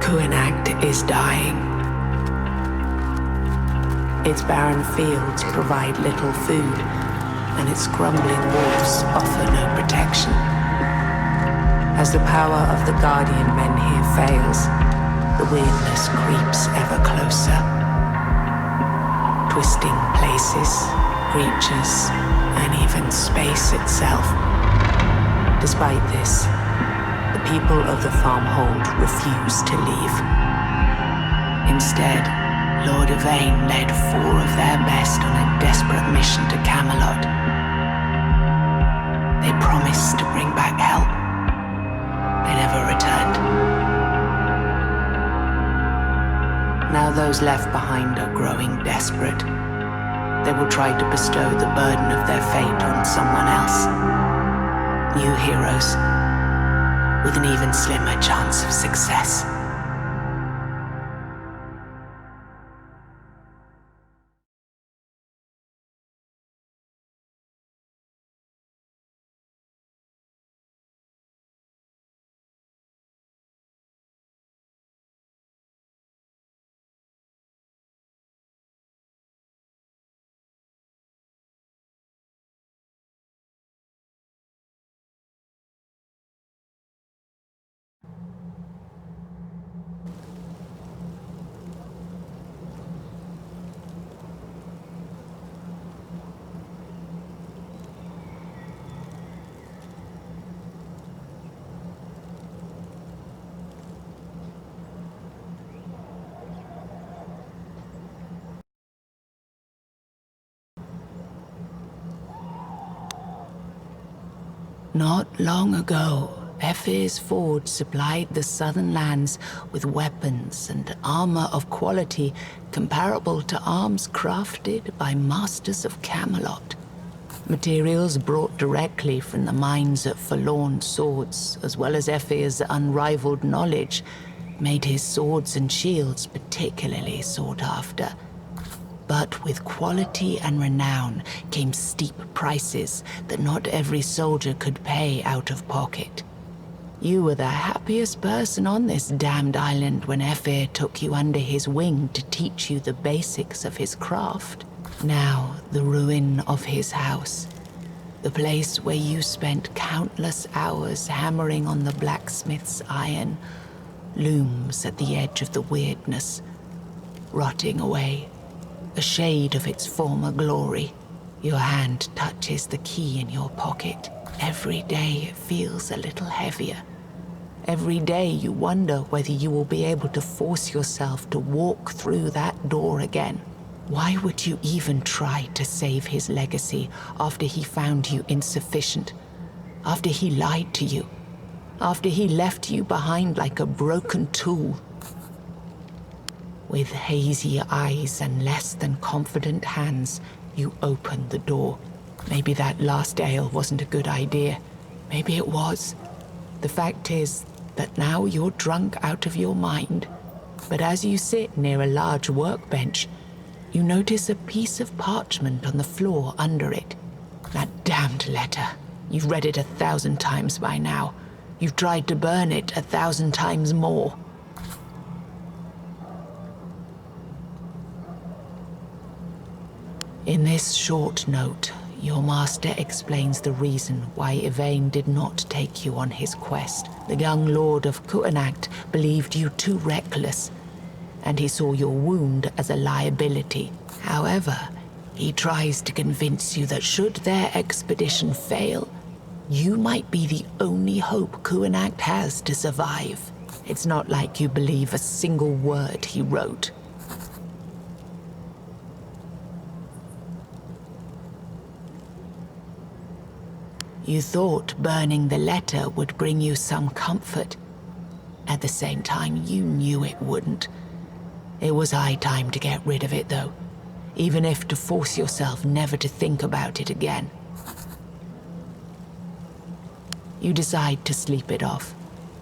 Kuanact is dying. Its barren fields provide little food, and its crumbling walls offer no protection. As the power of the Guardian Menhir fails, the weirdness creeps ever closer. Twisting places, creatures, and even space itself. Despite this, the people of the Farmhold refuse to leave. Instead, Lord Yvain led 4 of their best on a desperate mission to Camelot. They promised to bring back help. They never returned. Now those left behind are growing desperate. They will try to bestow the burden of their fate on someone else. New heroes, with an even slimmer chance of success. Not long ago, Ephir's Forge supplied the southern lands with weapons and armor of quality comparable to arms crafted by masters of Camelot. Materials brought directly from the mines at Forlorn Swords, as well as Ephir's unrivaled knowledge, made his swords and shields particularly sought after. But with quality and renown came steep prices that not every soldier could pay out of pocket. You were the happiest person on this damned island when Ephir took you under his wing to teach you the basics of his craft. Now, the ruin of his house, the place where you spent countless hours hammering on the blacksmith's iron, looms at the edge of the weirdness, rotting away. A shade of its former glory. Your hand touches the key in your pocket. Every day it feels a little heavier. Every day you wonder whether you will be able to force yourself to walk through that door again. Why would you even try to save his legacy after he found you insufficient? After he lied to you? After he left you behind like a broken tool? With hazy eyes and less than confident hands, you opened the door. Maybe that last ale wasn't a good idea. Maybe it was. The fact is that now you're drunk out of your mind. But as you sit near a large workbench, you notice a piece of parchment on the floor under it. That damned letter. You've read it 1,000 times by now. You've tried to burn it 1,000 times more. In this short note, your master explains the reason why Yvain did not take you on his quest. The young lord of Kuanact believed you too reckless, and he saw your wound as a liability. However, he tries to convince you that should their expedition fail, you might be the only hope Kuanact has to survive. It's not like you believe a single word he wrote. You thought burning the letter would bring you some comfort. At the same time, you knew it wouldn't. It was high time to get rid of it, though, even if to force yourself never to think about it again. You decide to sleep it off.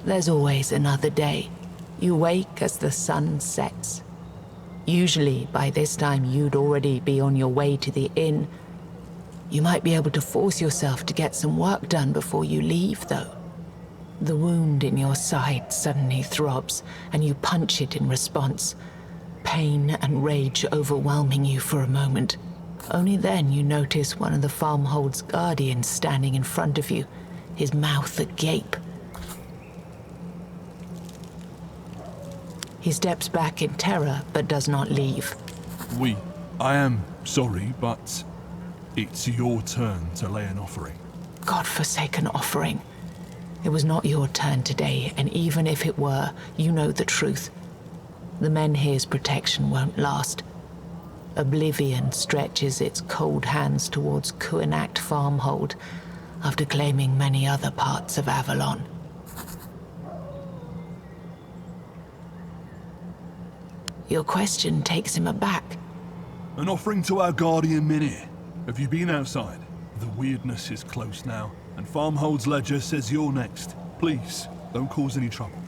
There's always another day. You wake as the sun sets. Usually, by this time, you'd already be on your way to the inn. You might be able to force yourself to get some work done before you leave, though. The wound in your side suddenly throbs, and you punch it in response. Pain and rage overwhelming you for a moment. Only then you notice one of the farmhold's guardians standing in front of you, his mouth agape. He steps back in terror, but does not leave. I am sorry, but it's your turn to lay an offering. God-forsaken offering. It was not your turn today, and even if it were, you know the truth. The Menhirs' protection won't last. Oblivion stretches its cold hands towards Kuanacht Farmhold after claiming many other parts of Avalon. Your question takes him aback. An offering to our Guardian Menhir. Have you been outside? The weirdness is close now, and Farmhold's ledger says you're next. Please, don't cause any trouble.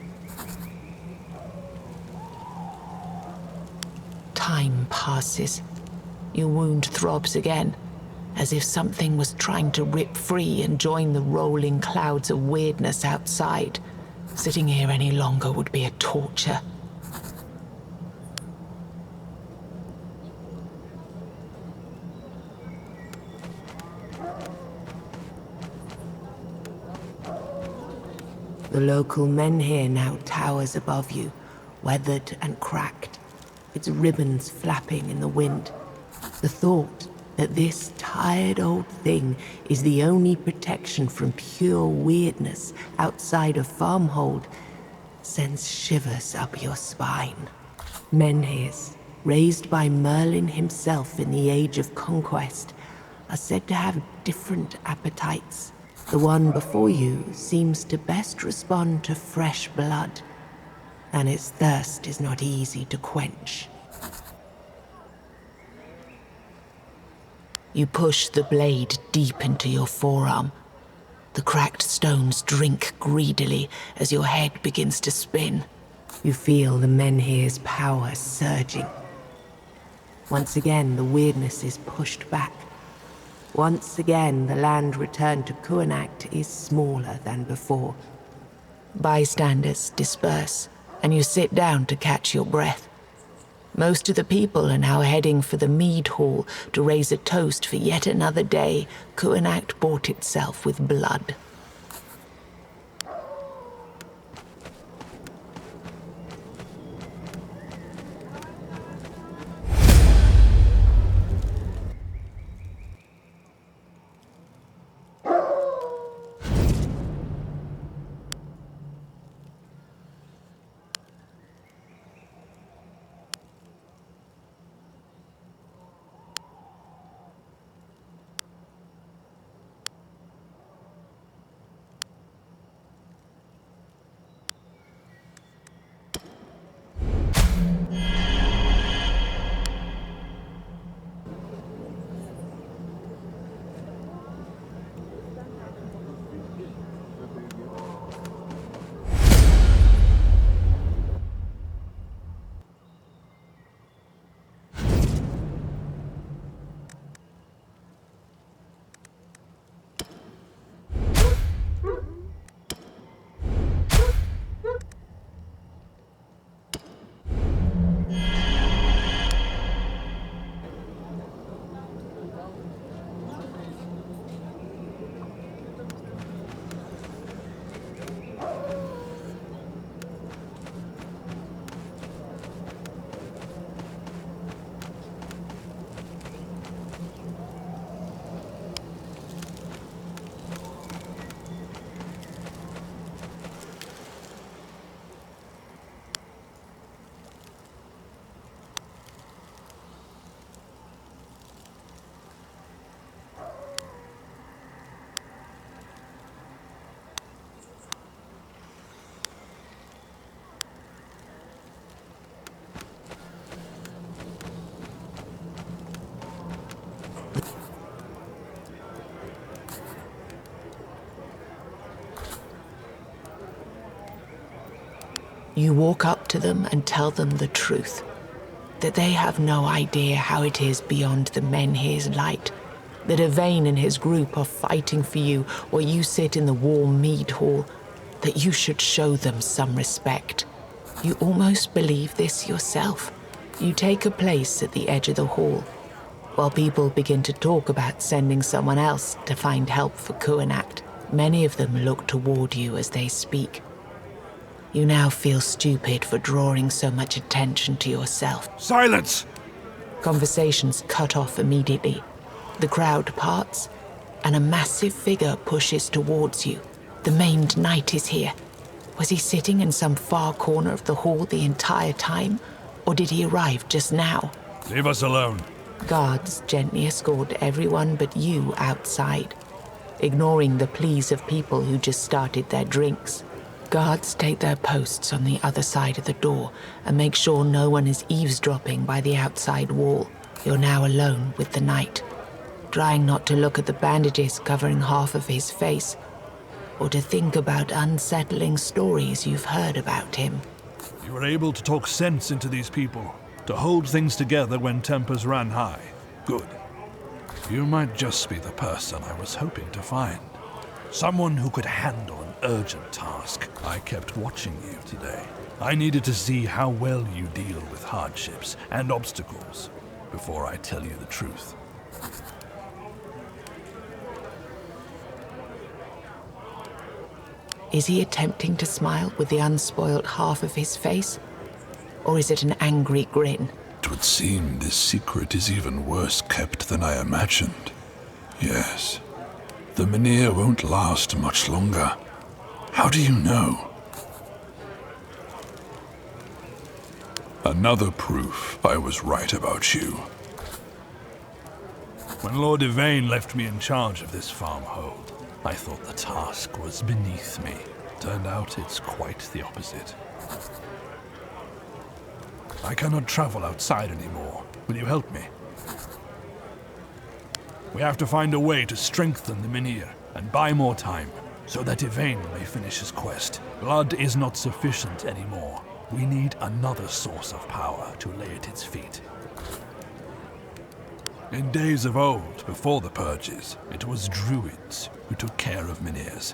Time passes. Your wound throbs again, as if something was trying to rip free and join the rolling clouds of weirdness outside. Sitting here any longer would be a torture. The local menhir now towers above you, weathered and cracked, its ribbons flapping in the wind. The thought that this tired old thing is the only protection from pure weirdness outside of Farmhold sends shivers up your spine. Menhirs, raised by Merlin himself in the Age of Conquest, are said to have different appetites. The one before you seems to best respond to fresh blood, and its thirst is not easy to quench. You push the blade deep into your forearm. The cracked stones drink greedily as your head begins to spin. You feel the Menhir's power surging. Once again, the weirdness is pushed back. Once again, the land returned to Kuanacht is smaller than before. Bystanders disperse, and you sit down to catch your breath. Most of the people are now heading for the mead hall to raise a toast for yet another day Kuanacht bought itself with blood. You walk up to them and tell them the truth, that they have no idea how it is beyond the Menhir's light, that Yvain and his group are fighting for you while you sit in the warm mead hall, that you should show them some respect. You almost believe this yourself. You take a place at the edge of the hall, while people begin to talk about sending someone else to find help for Kuanacht. Many of them look toward you as they speak. You now feel stupid for drawing so much attention to yourself. Silence! Conversations cut off immediately. The crowd parts, and a massive figure pushes towards you. The maimed knight is here. Was he sitting in some far corner of the hall the entire time, or did he arrive just now? Leave us alone. Guards gently escort everyone but you outside, ignoring the pleas of people who just started their drinks. Guards take their posts on the other side of the door and make sure no one is eavesdropping by the outside wall. You're now alone with the knight, trying not to look at the bandages covering half of his face, or to think about unsettling stories you've heard about him. You were able to talk sense into these people, to hold things together when tempers ran high. Good. You might just be the person I was hoping to find. Someone who could handle an urgent task. I kept watching you today. I needed to see how well you deal with hardships and obstacles before I tell you the truth. Is he attempting to smile with the unspoiled half of his face? Or is it an angry grin? It would seem this secret is even worse kept than I imagined. Yes. The Menhir won't last much longer. How do you know? Another proof I was right about you. When Lord Yvain left me in charge of this farmhold, I thought the task was beneath me. Turned out it's quite the opposite. I cannot travel outside anymore. Will you help me? We have to find a way to strengthen the Menhir and buy more time, so that Yvain may finish his quest. Blood is not sufficient anymore. We need another source of power to lay at its feet. In days of old, before the purges, it was druids who took care of Menhirs.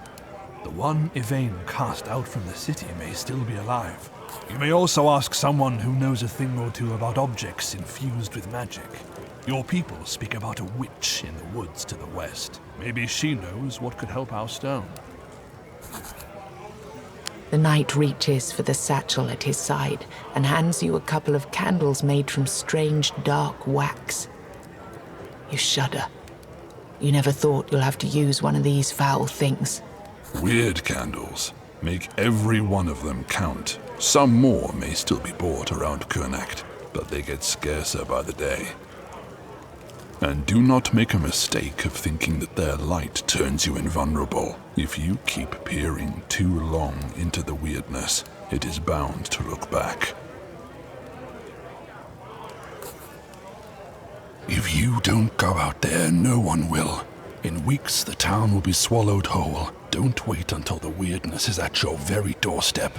The one Yvain cast out from the city may still be alive. You may also ask someone who knows a thing or two about objects infused with magic. Your people speak about a witch in the woods to the west. Maybe she knows what could help our stone. The knight reaches for the satchel at his side and hands you a couple of candles made from strange dark wax. You shudder. You never thought you'll have to use one of these foul things. Weird candles. Make every one of them count. Some more may still be bought around Kuanacht, but they get scarcer by the day. And do not make a mistake of thinking that their light turns you invulnerable. If you keep peering too long into the weirdness, it is bound to look back. If you don't go out there, no one will. In weeks, the town will be swallowed whole. Don't wait until the weirdness is at your very doorstep.